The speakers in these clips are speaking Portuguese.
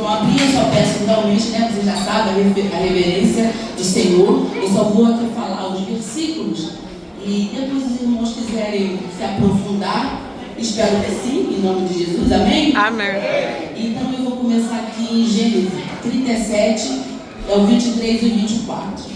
vão abrir, eu só peço realmente, né, vocês já sabem, a reverência do Senhor. Eu só vou aqui falar os versículos e depois os irmãos quiserem se aprofundar, espero que sim, em nome de Jesus, amém? Amém. Então eu vou começar aqui em Gênesis 37, é o 23 e o 24.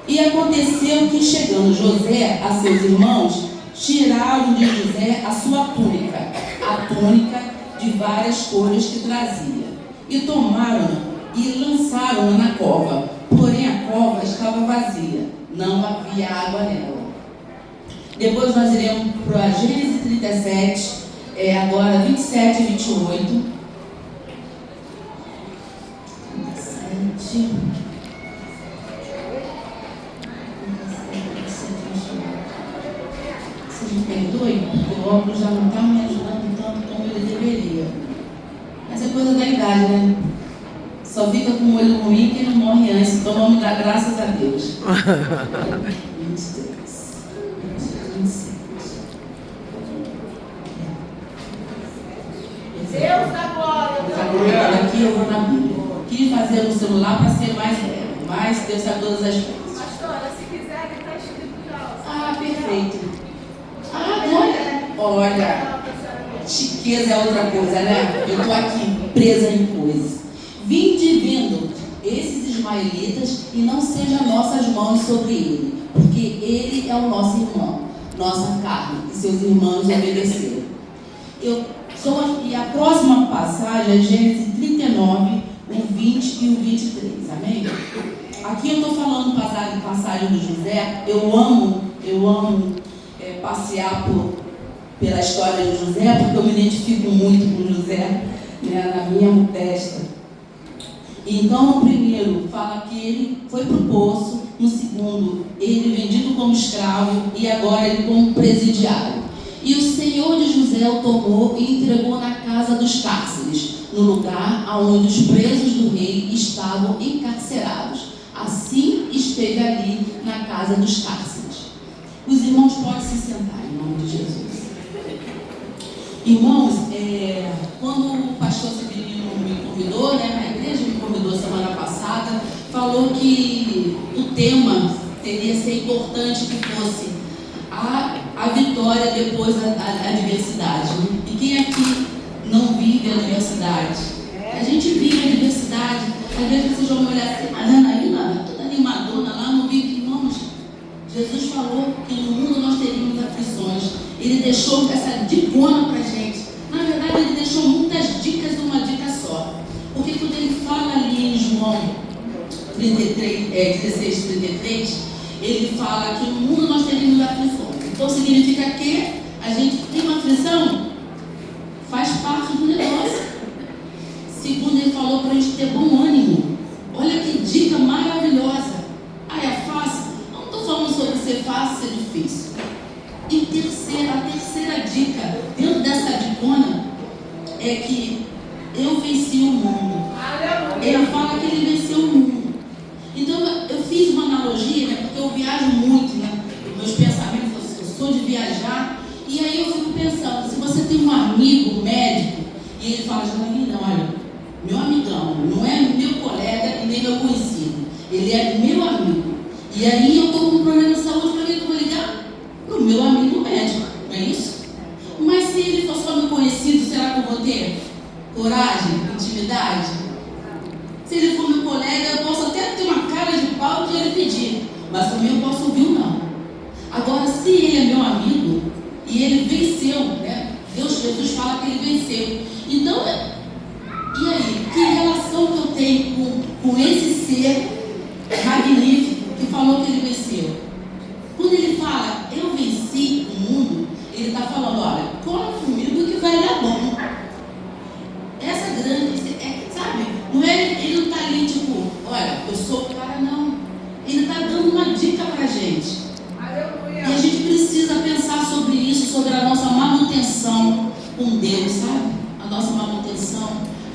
E aconteceu que, chegando José a seus irmãos, tiraram de José a sua túnica, a túnica de várias cores que trazia, e tomaram-na e lançaram-na na cova. Porém a cova estava vazia, não havia água nela. Depois nós iremos para Gênesis 37, agora 27 e 28. 27. Vocês me perdoem, porque o óculos já não está me ajudando tanto como ele deveria. Mas é coisa da idade, né? Só fica com o olho ruim quem não morre antes. Então vamos dar graças a Deus. 23, 26. Deus da glória. Eu estou colocando aqui, eu vou na Bíblia. Quis fazer no celular para ser mais breve, mas Deus sabe todas as coisas. Pastora, se quiser, está escrito já. Ah, perfeito. Olha, chiqueza é outra coisa, né? Eu estou aqui presa em coisas. Vinde vendo esses ismaelitas e não sejam nossas mãos sobre ele, porque ele é o nosso irmão, nossa carne, e seus irmãos obedeceram. E a próxima passagem é Gênesis 39, o 20 e o 23, amém? Aqui eu estou falando passagem do José. Eu amo passear pela história de José, porque eu me identifico muito com José, né, na minha modesta. Então, no primeiro, fala que ele foi para o poço. No segundo, ele vendido como escravo, e agora ele como presidiário. E o Senhor de José o tomou e entregou na casa dos cárceres, no lugar onde os presos do rei estavam encarcerados. Assim esteve ali na casa dos cárceres. Os irmãos podem se sentar em nome de Jesus. Irmãos, quando o pastor Severino me convidou, né, a igreja me convidou semana passada, falou que o tema teria ser importante que fosse a vitória depois da adversidade. E quem aqui não vive a adversidade? A gente vive a adversidade. Às vezes vocês vão olhar assim, a Janaína, toda animadona lá, não vive. Irmãos, Jesus falou que no mundo nós teríamos aflições. Ele deixou essa dicona para a gente. Na verdade, ele deixou muitas dicas numa dica só. Porque quando ele fala ali em João 16, 33, ele fala que no mundo nós teríamos aflições. Então significa que a gente tem uma aflição, faz parte do negócio. Segundo, ele falou para a gente ter bom ânimo. Olha que dica maravilhosa. É fácil? Não estou falando sobre ser fácil, ser difícil. E a terceira dica, dentro dessa dicona, é que eu venci o mundo. Ele fala que ele venceu o mundo. Então eu fiz uma analogia, né, porque eu viajo muito, né? Meus pensamentos, eu sou de viajar. E aí eu fico pensando, se você tem um amigo médico e ele fala, Janaína, olha, meu amigão, não é meu colega e nem meu conhecido, ele é meu amigo. E aí eu estou com um problema de saúde, para quem eu vou ligar? Para o meu amigo médico, não é isso? Mas se ele for só meu conhecido, será que eu vou ter coragem, intimidade? Se ele for meu colega, eu posso até ter uma cara de pau de ele pedir, mas também eu posso ouvir um não. Agora, se ele é meu amigo e ele venceu, né? Jesus fala que ele venceu. Então, e aí? Que relação que eu tenho com esse ser magnífico que falou que ele venceu? Quando ele fala, eu venci o mundo, ele está falando, olha, cola comigo que vai dar bom. Essa grande, sabe? Não é, ele não está ali tipo, olha, eu sou o cara, não. Ele está dando uma dica para a gente. Aleluia. E a gente precisa pensar sobre isso, sobre a nossa manutenção com Deus, sabe? A nossa manutenção.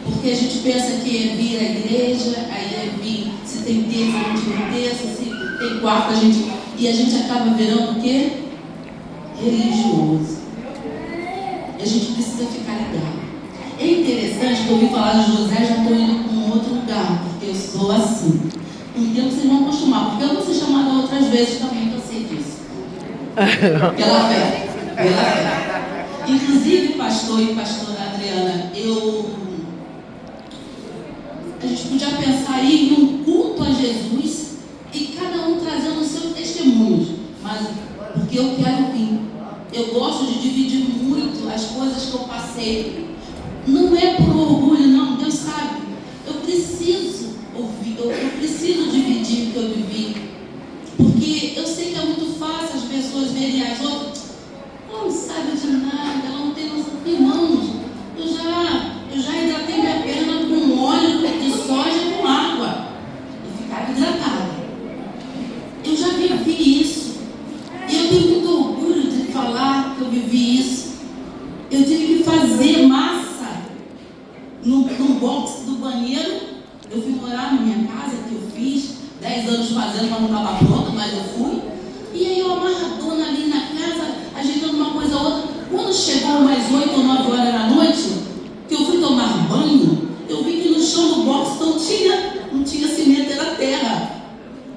Porque a gente pensa que é vir à igreja, aí é vir, se tem terça, a gente vem terça, se tem quarta, e a gente acaba virando o quê? Religioso. E a gente precisa ficar ligado. É interessante que eu ouvi falar de José, já estou Eu sou assim. Um tempo vocês vão acostumar, porque eu vou ser chamada outras vezes também, que eu sei disso. Pela fé. Pela fé. Inclusive, pastor e pastora Adriana, a gente podia pensar aí em um culto a Jesus e cada um trazendo o seu testemunho, mas porque eu quero vir. Eu gosto de dividir muito as coisas que eu passei. Não é por orgulho, não, Deus sabe. Eu preciso ouvir, eu preciso dividir o que eu vivi. Porque eu sei que é muito fácil as pessoas verem as outras. Não sabe de nada, ela não tem noção. Irmãos, eu já hidratei minha perna com óleo de soja com água e ficava hidratada. Eu já vivi isso. E eu tenho muito orgulho de falar que eu vivi isso. Eu tive que fazer massa no box do banheiro. Eu fui morar na minha casa, que eu fiz 10 anos fazendo, mas não estava pronta, mas eu fui. E aí eu amarradona ali na casa, ajeitando uma coisa ou outra. Quando chegou umas 8 ou 9 horas da noite, que eu fui tomar banho, eu vi que no chão do box não tinha cimento, era terra.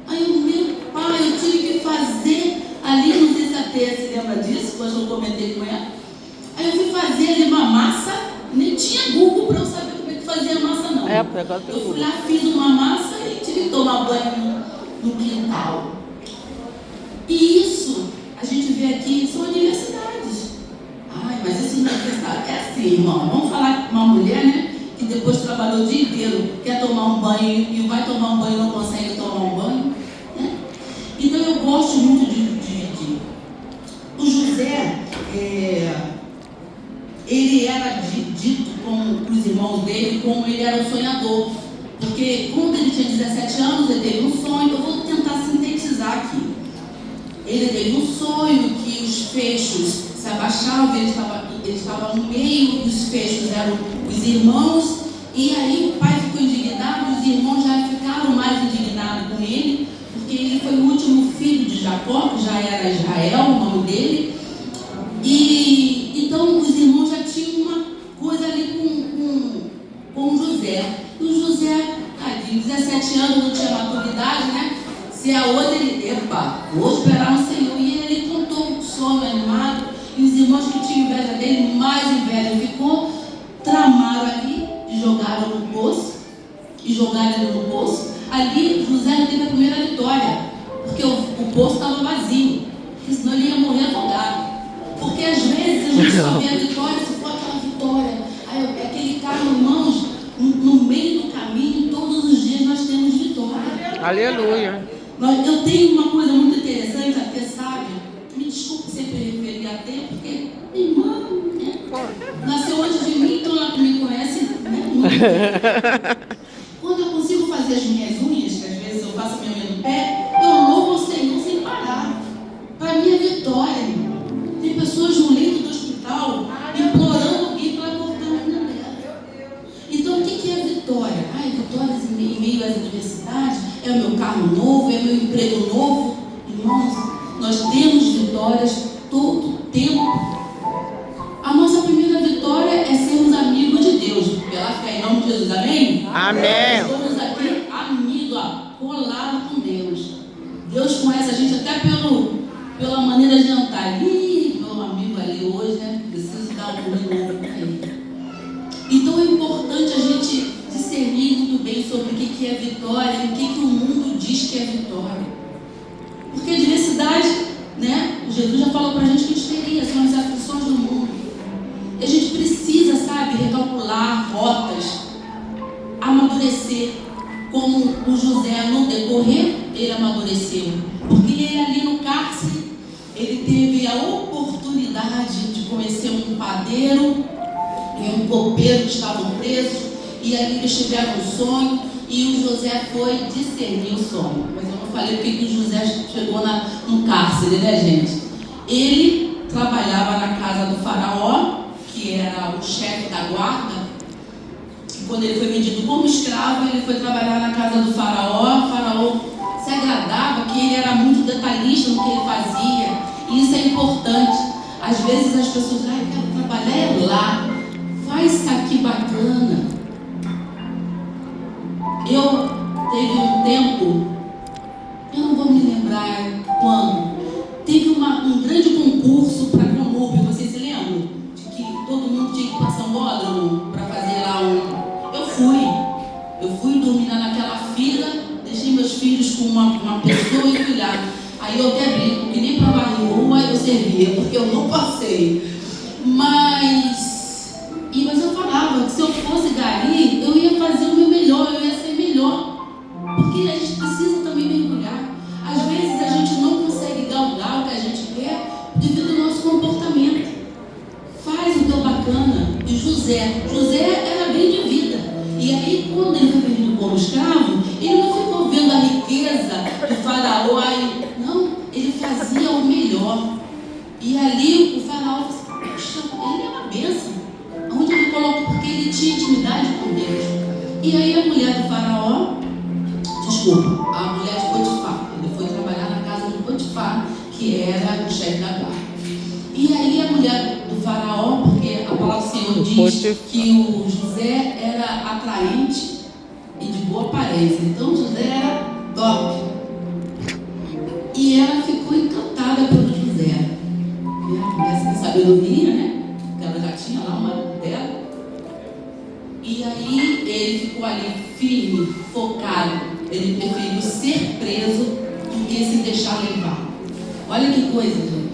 Aí eu, meu pai, eu tive que fazer ali, não sei se a Teia se lembra disso, depois eu comentei com ela. Aí eu fui fazer ali uma massa, nem tinha Google para eu saber como é que fazia a massa, não. Eu fui lá, fiz uma massa e tive que tomar banho no quintal. E isso, a gente vê aqui, são universidades. Ai, mas isso não é universidade. É assim, irmão, vamos falar com uma mulher, né, que depois trabalhou o dia inteiro, quer tomar um banho e vai tomar um banho e não consegue tomar um banho, né? Então eu gosto muito de o José, ele era dito com os irmãos dele como ele era um sonhador. Porque quando ele tinha 17 anos, ele teve um sonho. Eu vou tentar sintetizar aqui. Ele teve um sonho que os fechos se abaixavam, ele estava no meio, e os fechos eram os irmãos. E aí o pai ficou indignado, os irmãos já ficaram mais indignados com ele, porque ele foi o último filho de Jacó, que já era Israel, o nome dele. E então os irmãos já tinham uma coisa ali com José. E o José, tadinho, 17 anos, não tinha maturidade, né? Se a outra ele, vou esperar no Senhor. E ele contou um sonho animado, e os irmãos que tinham inveja dele, mais inveja ficou, tramaram ali, e jogaram no poço, no poço. Ali José teve a primeira vitória, porque o poço estava vazio, porque senão ele ia morrer afogado. Porque às vezes a gente só vê a vitória, se for aquela vitória, aí aquele carro, irmãos, no meio do caminho, todos os dias nós temos vitória. Aleluia. Eu tenho uma coisa muito interessante, até sabe, me desculpe sempre referir a tempo, porque minha irmã, né, nasceu antes de mim, então ela me conhece, né, muito bem. Quando eu consigo fazer as minhas unhas, que às vezes eu faço a minha unha no pé, eu louvo ao Senhor sem parar. Para mim é vitória, irmão. Tem pessoas no leito do hospital implorando alguém para cortar a unha dela. Então o que é vitória? Vitórias em meio às adversidades, é o meu carro novo, é o meu emprego novo. Irmãos, nós temos vitórias todo o tempo. A nossa primeira vitória é sermos amigos de Deus, pela fé, em nome de Jesus, amém? Amém. Estamos aqui amigos, colados com Deus. Deus conhece a gente até pela maneira de andar. Meu amigo ali hoje, né? Preciso dar um pulo novo para ele. Então é importante a gente discernir muito bem sobre o que é vitória e o que o mundo diz que é vitória. Porque a diversidade, né? Jesus já falou para a gente que a gente teria, são as aflições do mundo. E a gente precisa, sabe, recalcular rotas, amadurecer, como o José no decorrer, ele amadureceu. Porque ele ali no cárcere, ele teve a oportunidade de conhecer um padeiro e um copeiro que estavam presos, e ali eles tiveram um sonho, e o José foi discernir o sonho. Mas eu não falei porque que o José chegou no cárcere, né, gente? Ele trabalhava na casa do faraó, que era o chefe da guarda. Quando ele foi vendido como escravo, ele foi trabalhar na casa do faraó. O faraó se agradava, que ele era muito detalhista no que ele fazia. E isso é importante. Às vezes as pessoas dizem, eu quero trabalhar lá, faz isso aqui bacana. Eu teve um tempo, eu não vou me lembrar quando, teve um grande concurso para Conúbio, vocês se lembram? De que todo mundo tinha que ir para São Bódromo para fazer lá um... Eu fui dormir naquela fila, deixei meus filhos com uma pessoa e fui lá. Aí eu até brinco, que nem para varrer rua eu servia, porque eu não passei. Mas eu falava que se eu fosse dali, eu ia fazer o meu melhor, eu ia ser melhor. Porque a gente precisa também mergulhar. Às vezes a gente não consegue galgar o que a gente quer devido ao nosso comportamento. Faz o teu bacana. E José era bem de vida. E aí, quando ele foi vendido como escravo, ele não ficou vendo a riqueza do faraó. Aí, não, ele fazia o melhor. E ali o faraó falou assim, poxa, ele é uma bênção. Onde ele colocou? Porque ele tinha intimidade com Deus. E aí a mulher do faraó, a mulher de Potifar, ele foi trabalhar na casa de Potifar, que era o chefe da guarda. E aí a mulher do faraó, porque a palavra do Senhor diz que o José era atraente e de boa aparência. Então José era top. E ela ficou encantada pelo José. Essa sabedoria, né? Que ela já tinha lá, uma dela. E aí ele ficou ali firme, focado. Ele preferiu ser preso do que se deixar levar. Olha que coisa, gente.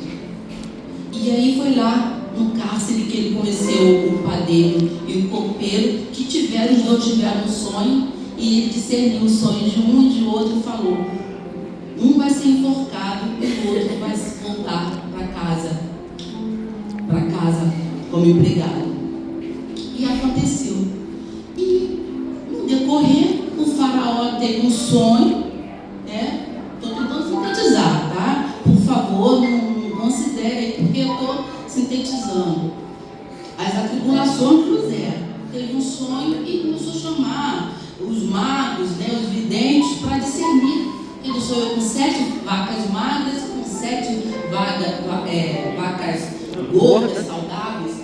E aí foi lá no cárcere que ele conheceu o padeiro e o copeiro, que os dois tiveram um sonho, e ele discerniu os sonhos de um e de outro e falou: um vai ser enforcado e o outro vai se voltar para casa como empregado. E aconteceu. E no decorrer, o faraó teve um sonho, né? Estou tentando sintetizar, tá? Por favor, não considere, porque eu estou sintetizando. As atribulações de José. Teve um sonho e começou a chamar os magos, né, os videntes, para discernir. Ele sonhou com 7 vacas magras, com 7 vacas gordas, saudáveis.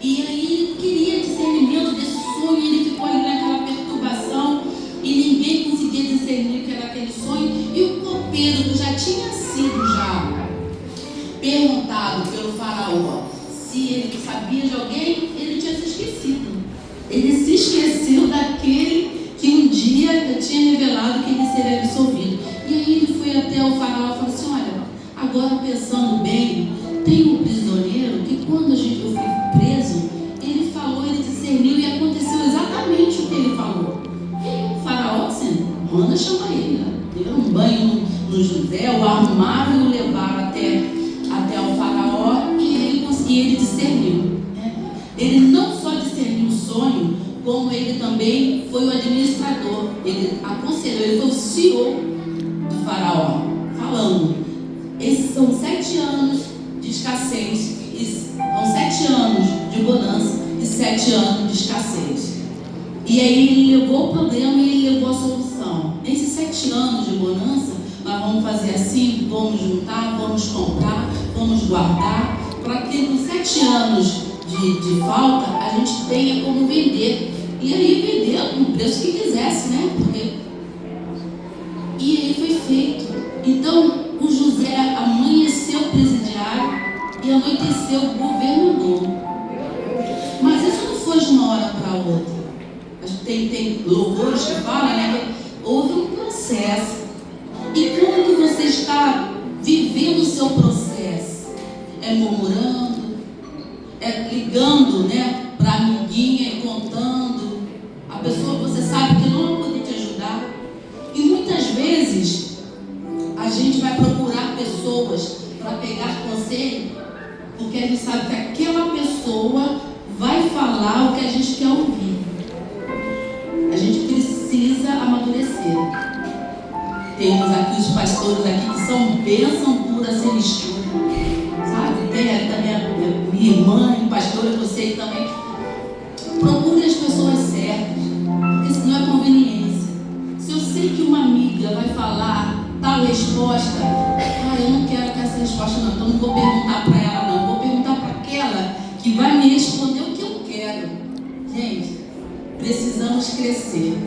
E aí queria discernimento desse sonho, e ele ficou ali naquela perturbação, e ninguém conseguia discernir que era aquele sonho. E o copeiro, que já tinha sido perguntado pelo faraó se ele sabia de alguém, ele tinha se esquecido. Ele se esqueceu daquele que um dia eu tinha revelado que ele seria absolvido. E aí ele foi até o faraó e falou assim: olha, agora pensando bem, tem um prisioneiro que quando eu fui preso, ele falou, ele discerniu e aconteceu exatamente o que ele falou. E o faraó disse: manda chamar ele. Deram um banho no José, o arrumaram e o levaram até o faraó, e ele discerniu. Né? Ele não só discerniu o sonho, como ele também foi o administrador. Ele aconselhou, ele foi o CEO do faraó, falando: esses são 7 anos de escassez, são 7 anos de bonança e 7 anos de escassez. E aí ele levou o problema e ele levou a solução. Nesses 7 anos de bonança, nós vamos fazer assim, vamos juntar, vamos comprar, vamos guardar, para que nos 7 anos de falta, a gente tenha como vender. E aí vender com o preço que quisesse, né? E aí foi feito. Então, o José amanheceu presidiário e anoiteceu governador. Mas isso não foi de uma hora para outra. Tem louvores que falam, né? Houve um processo. E como que você está vivendo o seu processo? É murmurando? É ligando, né, para a amiguinha e contando? A pessoa que você sabe que não vai poder te ajudar? E muitas vezes a gente vai procurar pessoas para pegar conselho, porque a gente sabe que aquela pessoa vai falar o que a gente quer ouvir. A gente precisa amadurecer. Temos aqui os pastores aqui que são bênção pura sem estudo, sabe? Tem também a minha irmã, pastora, você também. Procure as pessoas certas, porque senão é conveniência. Se eu sei que uma amiga vai falar tal resposta, eu não quero que essa resposta não, então não vou perguntar para ela não, vou perguntar para aquela que vai me responder o que eu quero. Gente, precisamos crescer.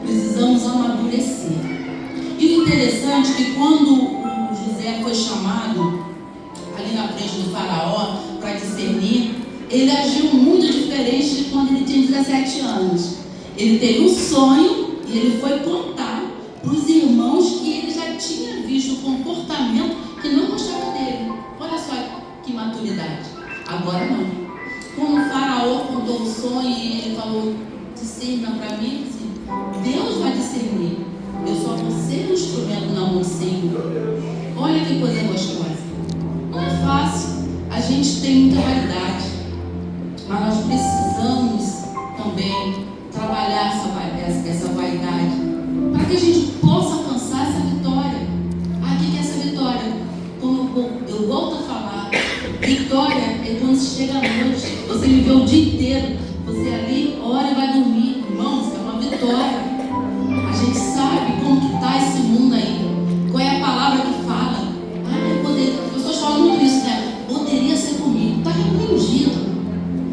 Precisamos amadurecer. E o interessante é que quando o José foi chamado ali na frente do faraó para discernir, ele agiu muito diferente de quando ele tinha 17 anos. Ele teve um sonho e ele foi contar para os irmãos que ele já tinha visto o comportamento que não gostava dele. Olha só que maturidade. Agora não. Quando o faraó contou o sonho e ele falou: discerna para mim, Deus vai discernir. Eu só vou ser um instrumento na mão do Senhor. Olha que coisa gostosa. Não é fácil. A gente tem muita vaidade, mas nós precisamos também trabalhar essa vaidade para que a gente possa alcançar essa vitória. Ah, o que é essa vitória? Como eu volto a falar, vitória é quando você chega à noite, você viveu o dia inteiro, você ali ora e vai dormir. Irmãos, é uma vitória. A gente sabe como que está esse mundo aí. Qual é a palavra que fala? As pessoas falam muito isso, né? Poderia ser comigo. Está repreendido.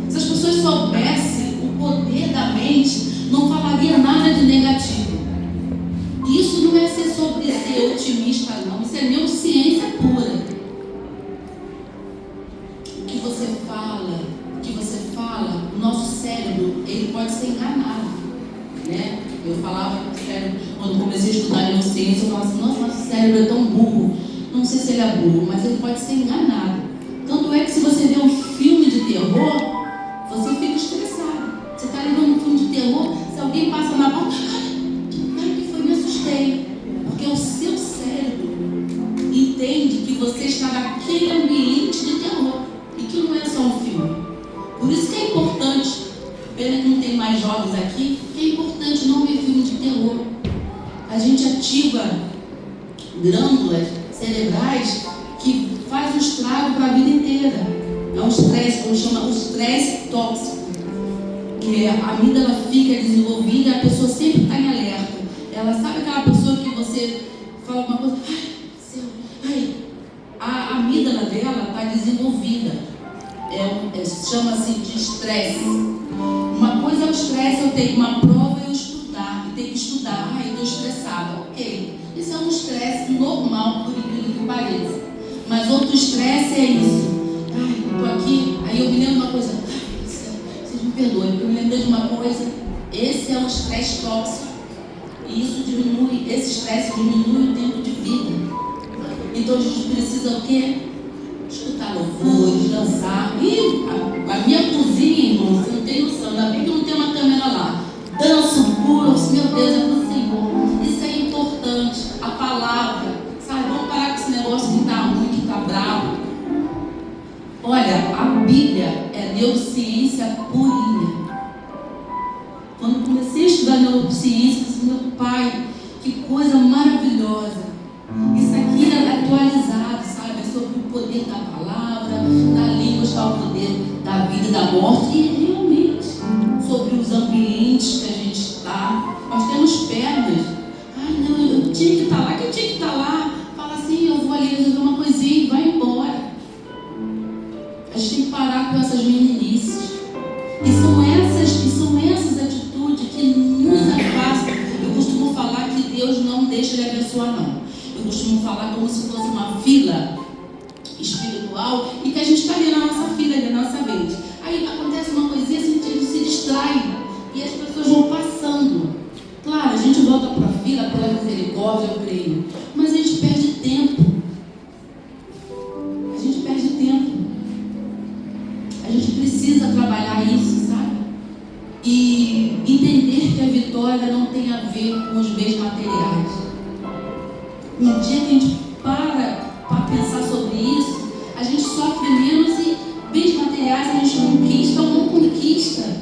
Se as pessoas soubessem o poder da mente, não falaria nada de negativo. Isso não é ser sobre ser otimista, não. Isso é neurociência pura. O que você fala, o nosso cérebro, ele pode ser enganado, né? Eu falava que o cérebro, quando comecei a estudar neurociência, eu falava assim: nossa, nosso cérebro é tão burro. Não sei se ele é burro, mas ele pode ser enganado. Tanto é que se você vê um filme de terror, você fica estressado. Você está levando um filme de terror, se alguém passa na porta, ai, que foi, me assustei. Porque o seu cérebro entende que você está naquele ambiente de terror e que não é só um filme. Por isso que é importante, pena que não tem mais jovens aqui, que é importante não ver filme de terror. A gente ativa glândulas cerebrais que faz um estrago para a vida inteira. É um estresse, como chama, o estresse tóxico. Que a amígdala fica desenvolvida e a pessoa sempre está em alerta. Ela sabe aquela pessoa que você fala alguma coisa, a amígdala dela está desenvolvida. Chama-se de estresse. Uma coisa é o estresse, eu tenho uma prova e eu estudar. E tenho que estudar, eu estou estressada. Ok, isso é um estresse normal, por incrível que pareça. Mas outro estresse é isso. Estou aqui, aí eu me lembro de uma coisa. Vocês me perdoem, eu me lembrei de uma coisa. Esse é o estresse tóxico. E isso diminui, esse estresse diminui o tempo de vida. Então a gente precisa o quê? Escutar louvores, dançar. E a minha cozinha, irmão, você não tem noção, ainda bem que não tem uma câmera lá. Danço, pulo, meu Deus, é pro Senhor. Isso é importante. A palavra, sabe? Vamos parar com esse negócio que tá ruim, que tá bravo. Olha, a Bíblia é neurociência purinha. Quando comecei a estudar neurociência, eu disse: meu pai, que coisa maravilhosa. Isso aqui é atualizado, sabe? É sobre o poder da palavra, da língua está o poder da vida e da morte. E realmente, sobre os ambientes que a gente está. Nós temos pernas. Ai, não, eu tinha que estar lá, que eu tinha que estar lá. Fala assim: eu vou ali resolver uma coisinha e vai embora. A gente tem que parar com essas meninices. E são essas atitudes que nos afastam. Eu costumo falar que Deus não deixa ele abençoar, não. Eu costumo falar como se fosse uma fila espiritual e que a gente está ali na nossa fila, ali na nossa vez. Aí acontece uma coisinha, a gente se distrai e as pessoas vão passando. Claro, a gente volta para a fila pela misericórdia, eu creio, mas a gente perde tempo. A gente perde tempo. A gente precisa trabalhar isso, sabe? E entender que a vitória não tem a ver com os bens materiais. No dia que a gente para pensar sobre isso, a gente sofre menos e bens materiais a gente conquista ou não conquista.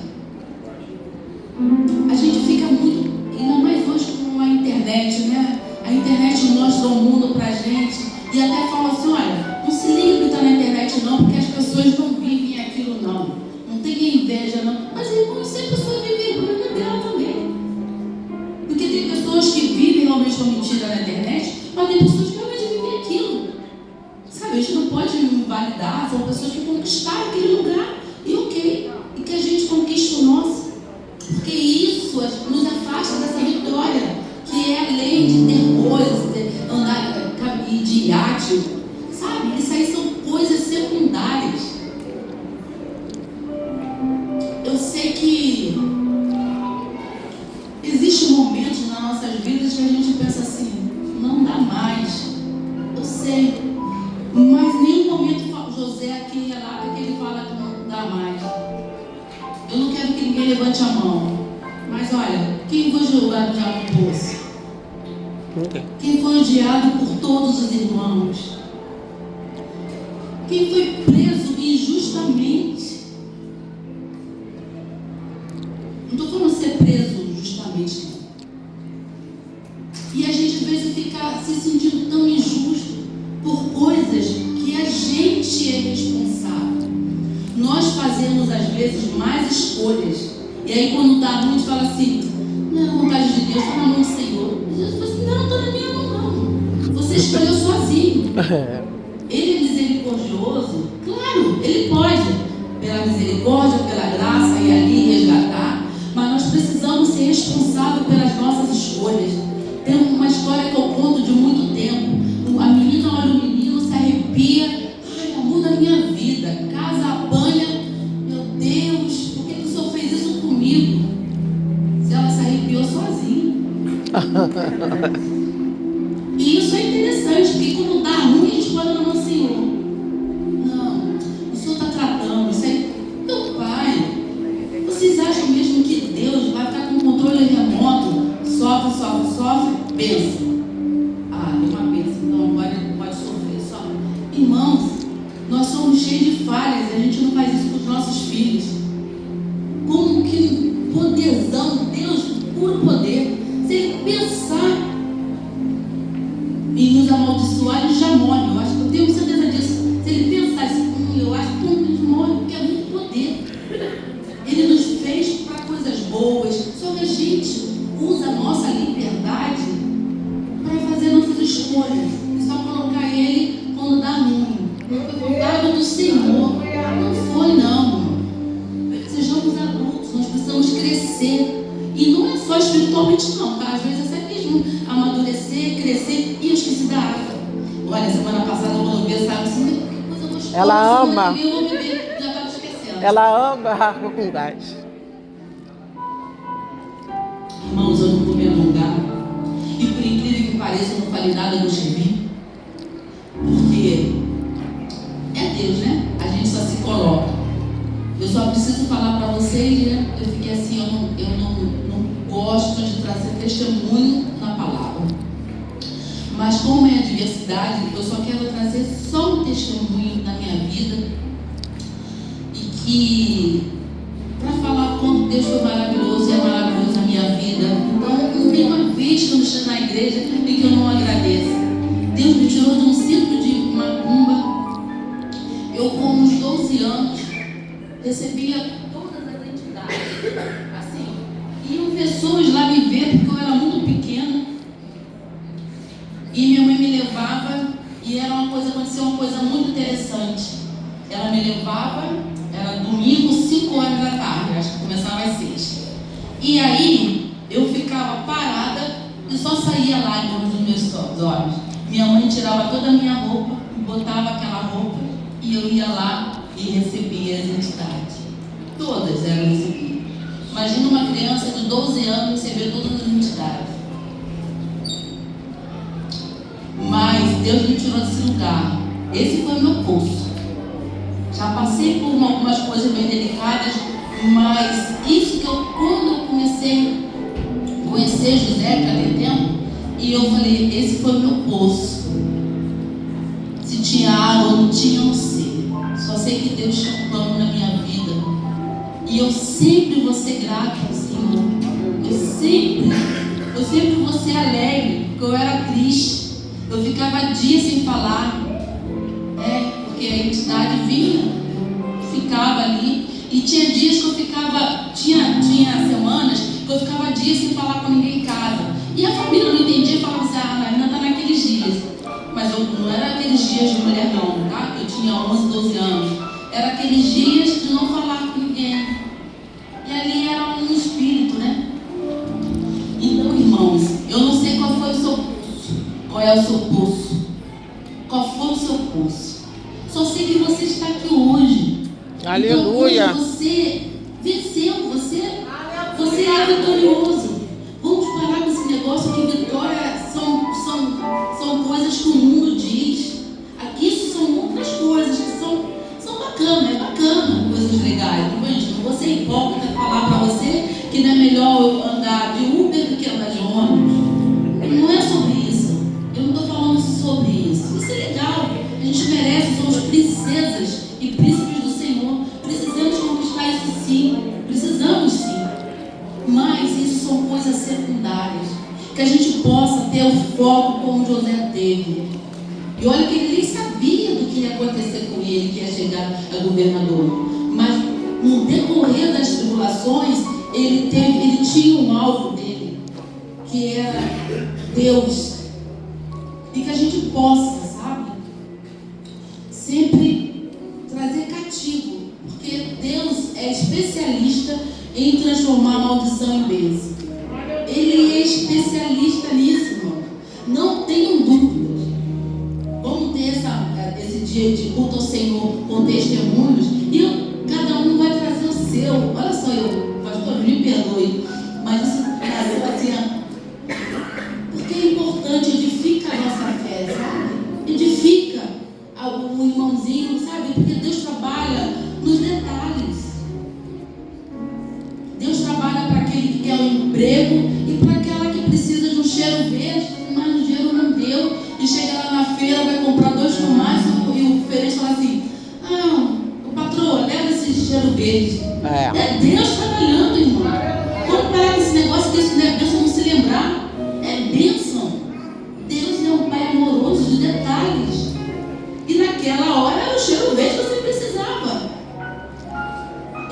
A gente fica muito, ainda mais hoje com a internet, né? A internet mostra o mundo pra gente e até fala assim: olha, não se liga que está na internet não, porque as pessoas não vivem aquilo não. Não tem inveja não. Mas é como se a pessoa vive a vida dela também. Porque tem pessoas que vivem realmente com mentira na internet, mas tem pessoas que realmente vivem aquilo. Sabe, a gente não pode invalidar, são pessoas que conquistaram aquele lugar. E ok, e que a gente conquista o nosso. Porque isso nos afasta dessa vitória. tem de ter coisas, de andar de iate, sabe? Isso aí são coisas secundárias. Eu sei que existem momentos nas nossas vidas que a gente pensa assim, não dá mais. Eu sei, mas em nenhum momento José aqui relata que ele fala que não dá mais. Eu não quero que ninguém levante a mão, mas olha, quem foi julgado no diabo no poço? Quem foi odiado por todos os irmãos? Quem foi preso injustamente? Não estou falando ser preso justamente, não. E a gente às vezes fica se sentindo tão injusto por coisas que a gente é responsável. Nós fazemos às vezes mais escolhas. E aí quando está ruim, a gente fala assim, não é a vontade de Deus, está na mão do Senhor. E Jesus fala assim, não está na minha mão não. Você escolheu sozinho. Ele é misericordioso? Claro, Ele pode. Pela misericórdia, pela graça, ir ali resgatar. Mas nós precisamos ser responsáveis pelas nossas escolhas. Tem uma história que eu conto de muito tempo. A menina olha o menino, se arrepia. Ai, amor da minha vida. Casa, apanha. Meu Deus, por que o Senhor fez isso comigo? Se ela se arrepiou sozinha. E isso é interessante, porque quando dá ruim, a gente pode na mão do Senhor. Não, o Senhor está tratando. Isso aí, meu Pai. Vocês acham mesmo que Deus vai ficar com o controle remoto? Sofre, sofre, sofre, pensa. Ah, tem uma bênção, então agora ele pode sofrer, sofre. Irmãos, nós somos cheios de falhas e a gente não faz isso com os nossos filhos. Como que poderzão, Deus, puro poder. Se ele pensar em nos amaldiçoar, ele já morre. Eu acho que eu tenho certeza disso. Se ele pensar assim, eu acho que ele morre, porque é muito poder. Ele nos fez para coisas boas, só que a gente usa a nossa liberdade para fazer nossas escolhas e só colocar Ele quando dá ruim. Não foi vontade do Senhor, não foi não. Sejamos adultos, nós precisamos crescer. E não é só espiritualmente não, tá? Às vezes é até mesmo amadurecer, crescer. E eu esqueci da água. Olha, semana passada quando eu vi essa água assim, que coisa gostosa. Ela ama. Eu vou beber, já estava esquecendo. Ela ama água com gás. Irmãos, eu não vou me alongar. E por incrível que pareça, eu não falei nada no gibi. Porque é Deus, né? A gente só se coloca. Eu só preciso falar para vocês, né? Eu fiquei assim, eu não gosto de trazer testemunho na palavra. Mas como é a diversidade, eu só quero trazer só um testemunho da minha vida. E que, para falar quanto Deus foi maravilhoso e é maravilhoso na minha vida. Então, não tem uma vez que eu estou na igreja e que eu não agradeço. Deus me tirou de um círculo de macumba. Eu, com uns 12 anos, recebia todas as entidades. Assim, iam pessoas lá me ver porque eu era muito pequena. E minha mãe me levava e aconteceu uma coisa muito interessante. Ela me levava, era domingo, 5 horas da tarde, acho que começava às 6. E aí, eu ficava parada e só saía lágrimas dos meus olhos. Minha mãe tirava toda a minha roupa, botava aquela roupa e eu ia lá e recebia as entidades. Todas eram recebidas. Imagina uma criança de 12 anos receber todas as entidades. Mas Deus me tirou desse lugar. Esse foi o meu poço. Já passei por algumas coisas bem delicadas, mas isso que quando eu comecei a conhecer José, para ter tempo, e eu falei, esse foi o meu poço. Se tinha água ou não tinha, eu não sei. Só sei que Deus tinha um plano na minha vida. E eu sempre vou ser grata ao Senhor. Eu sempre vou ser alegre, porque eu era triste. Eu ficava dias sem falar. Porque a entidade vinha, ficava ali. E tinha dias que eu ficava, tinha semanas que eu ficava dias sem falar com ninguém em casa. E a família não entendia e falava assim, a Marina está naqueles dias. Mas eu não era aqueles dias de mulher não, tá? Eu tinha 11, 12 anos. Era aqueles dias de não falar com ninguém. E ali era um espírito, né? Então, irmãos, eu não sei qual foi o seu é o seu poço? Qual foi o seu poço? Só sei que você está aqui hoje. Aleluia. Então, hoje você venceu, você é vitorioso. Vamos parar com esse negócio que vitória são coisas que o mundo diz. Aqui isso são outras coisas que são bacanas, é bacana, coisas legais. Não vou ser hipócrita falar para você que não é melhor eu andar de Uber do que andar de ônibus. Não é sobre isso. Eu não estou falando sobre isso. Isso é legal. A gente merece, somos princesas e príncipes do Senhor. Precisamos conquistar isso sim. Precisamos sim. Mas isso são coisas secundárias. Que a gente possa ter o foco como José teve. E olha que ele nem sabia do que ia acontecer com ele, que ia chegar a governador. Mas no decorrer das tribulações, ele tinha um alvo dele, que era Deus. E que a gente possa, sabe, sempre trazer cativo. Porque Deus é especialista em transformar a maldição em bênção. Ele é especialista nisso, irmão. Não tenham dúvidas. Vamos ter esse dia de culto ao Senhor com testemunhos. E cada um vai trazer o seu. Olha só, pastor, me perdoe. Mas isso nasceu assim. Porque é importante, edifica a nossa fé, sabe? Edifica o irmãozinho, sabe? Porque Deus trabalha nos detalhes. Deus trabalha para aquele que quer um emprego e para aquela que precisa de um cheiro verde, mas o dinheiro não deu. E chega lá na feira, vai comprar 2 tomates e o gerente fala assim: o patrão, leva esse cheiro verde. É Deus trabalhando, irmão. Vamos parar com esse negócio que isso não é bênção, não se lembrar. É bênção. Deus é um pai amoroso de detalhes. E naquela hora era o cheiro verde que você precisava.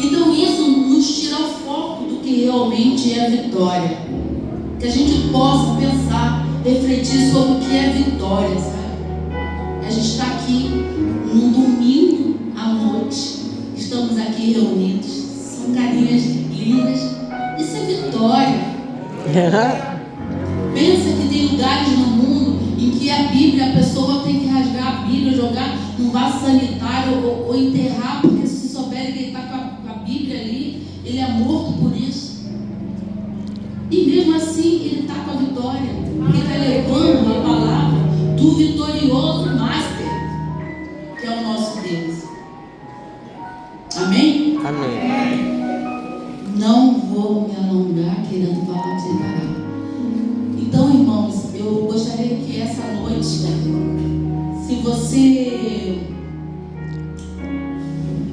Então isso nos tira o foco do que realmente é a vitória. Que a gente possa pensar, refletir sobre o que é vitória, sabe? A gente está aqui num domingo à noite, estamos aqui reunidos, são carinhas lindas, isso é vitória. Pensa que tem lugares no mundo em que a Bíblia, a pessoa tem que rasgar a Bíblia, jogar num vaso sanitário ou enterrar, porque se souberem que ele está com a Bíblia ali, ele é morto por isso. E mesmo assim, ele está com a vitória. Ele está levando a palavra do vitorioso Master, que é o nosso Deus. Amém? Amém. Não vou me alongar querendo falar de parar. Então, irmãos, eu gostaria que essa noite, se você,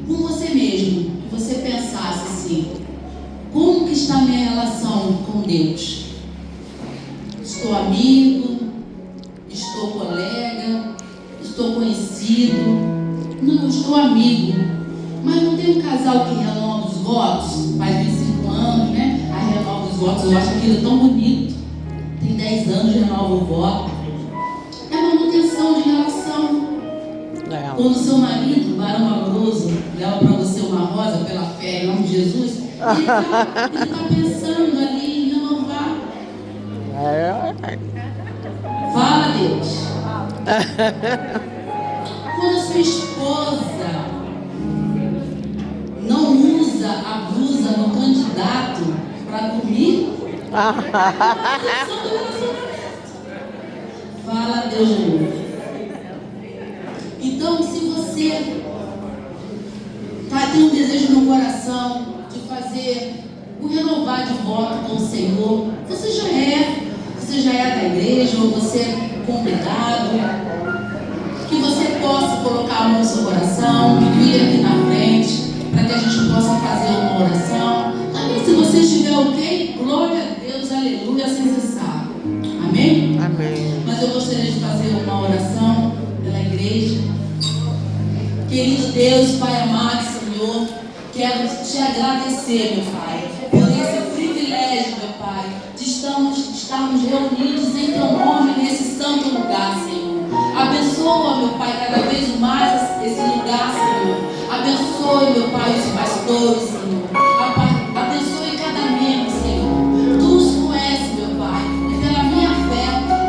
com você mesmo, que você pensasse assim: como que está a minha relação com Deus? Estou amigo? Estou colega? Estou conhecido? Não, estou amigo. Mas não tem um casal que renova os votos? Faz 25 anos, né? Aí renova os votos. Eu acho aquilo tão bonito. Tem 10 anos, renova o voto. É manutenção de relação. Quando seu marido, varão amoroso, leva para você uma rosa pela fé em nome de Jesus, ele está pensando ali em renovar. Fala, Deus. Quando a sua esposa não usa a blusa no candidato para dormir, fala, Deus de novo. Então, se você tem um desejo no coração de fazer o renovar de voto com o Senhor, você já é da igreja, ou você é convidado, que você possa colocar a mão no seu coração, vir aqui na frente, para que a gente possa fazer uma oração. Também, se você estiver ok, glória a Deus, aleluia, assim se sabe. Amém? Amém. Mas eu gostaria de fazer uma oração pela igreja. Querido Deus, Pai amado, Senhor, quero te agradecer, meu Pai, por esse privilégio, meu Pai, de estarmos reunidos em teu nome nesse santo lugar, Senhor. Abençoa, meu Pai, cada vez mais esse lugar, Senhor. Abençoe, meu Pai, os pastores, Senhor. Abençoe cada membro, Senhor. Tu os conheces, meu Pai, e pela minha fé,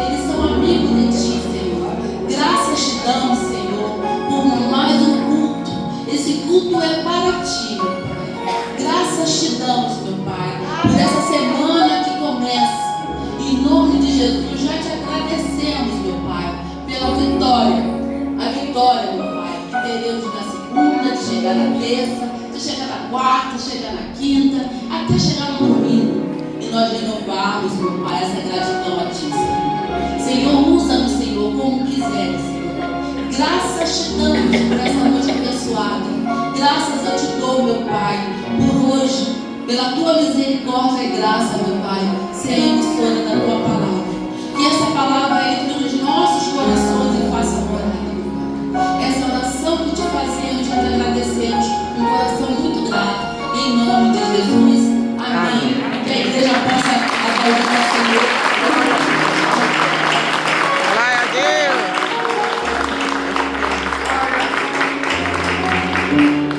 eles são amigos de ti. expressarmos, meu Pai, essa gratidão a Ti, Senhor. Senhor, usa-nos, Senhor, como quiseres, Senhor. Graças te damos por essa noite abençoada. Graças eu te dou, meu Pai, por hoje, pela Tua misericórdia e graça, meu Pai, ser a emissora da Tua palavra. Que essa palavra entre nos nossos corações e faça morada, meu Pai. Essa oração que te fazemos, te agradecemos, um coração muito grato, em nome de Jesus. Amém. Que a igreja possa aplaudir o Senhor. Glória a Deus.